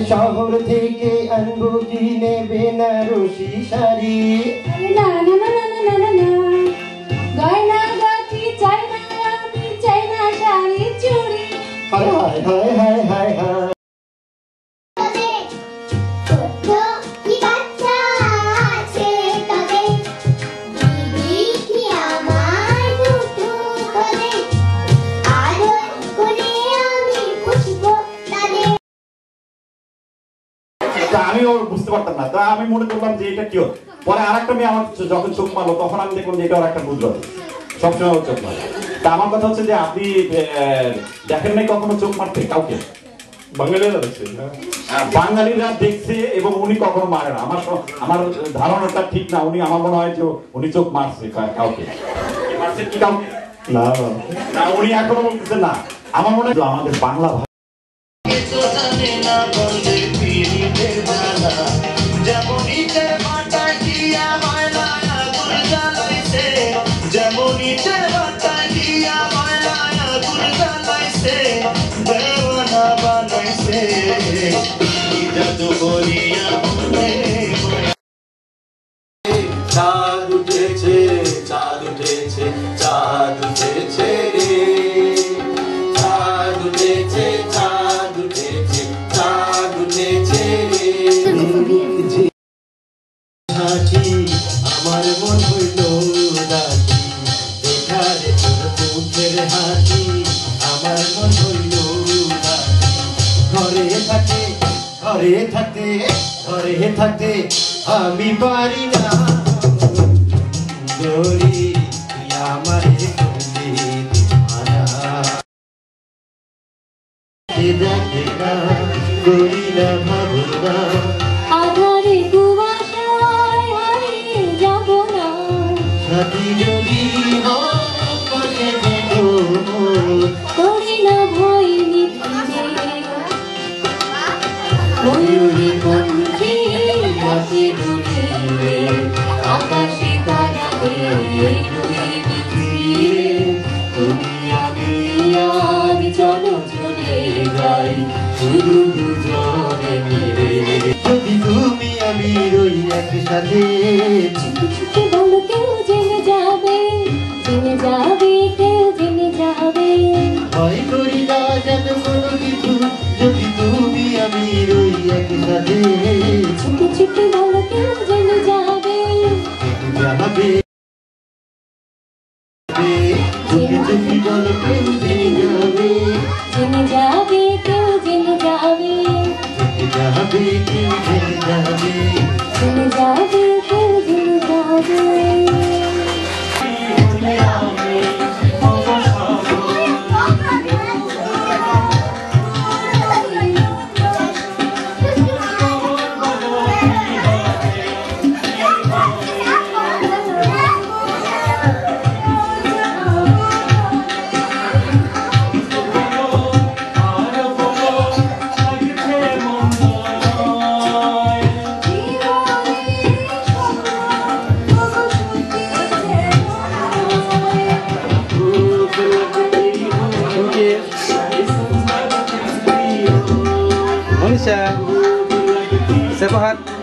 শহর থেকে আনবো কিনে বেনারসি শাড়ি। না না না না না না না, গয়না গাটি চাই না, আমি চাই না শাড়ি চুড়ি। হায় হায় হায় হায় হায় হায়। আমিও বুঝতে পারতাম না, তা আমি মনে করলাম যে এটা কি। পরে আরেকটা মেয়ে আমার যখন চোখ মারলো তখন আমি দেখলাম যে এটা একটা বুঝলো সবসময় চোখ মারে। তা আমার কথা হচ্ছে যে আপনি দেখেন নাই কখনো চোখ মারতে কাউকে? বাঙালিরা দেখছে, বাঙালিরা দেখছে এবং উনি কখনো মারে না। আমার ধারণাটা ঠিক না। আমার মনে হয় যে উনি চোখ মারছে কাউকে। মারছে কি কাউকে? না না, উনি এখনো বলতেছেন না। আমার মনে হয় আমাদের বাংলা ভাষা চাঁদ উঠেছে, চাঁদ উঠেছে, চাঁদ উঠেছে রে, চাঁদ উঠেছে, চাঁদ উঠেছে, চাঁদ উঠেছে রে। আমার মন হইল রাজি, দেখারে তোর মুখের হাসি, আমার মন হইল রাজি। ঘরে থাকে, ঘরে থাকে, ঘরে থাকে আমি পারি না গরি, তুই আমারে করলি দিওয়ানা। দেখা করি না ভাবনা, আধারে কুয়াশায় হারিয়ে যাব না, সাথী যদি হয় করি না ভয় মিথ্যে, ময়ূরী কণ্ঠে রাতে দুলিয়ে, আকাশে তারাতে রুয়ে তুমি আমি আর চলো চলে যাই শুধু দুজনে মিলে। যদি তুমি আমি রই একসাথে, ছুটে ছুটে বলো কেউ জেনে যাবে, জেনে যাবে, কেউ জেনে যাবে। ভয় করি না যেন কোনো কিছু, যদি তুমি আমি রই একসাথে। ছুটে ছুটে বলো কেউ জেনে যাবে, যাবে চুপি চুপি বলো কেউ জেনে যাবে, জেনে যাবে, কেউ জেনে যাবে, যাবে কেউ জেনে যাবে। জেনে যাবে, কেউ জেনে যাবে। Manisha, sepahat.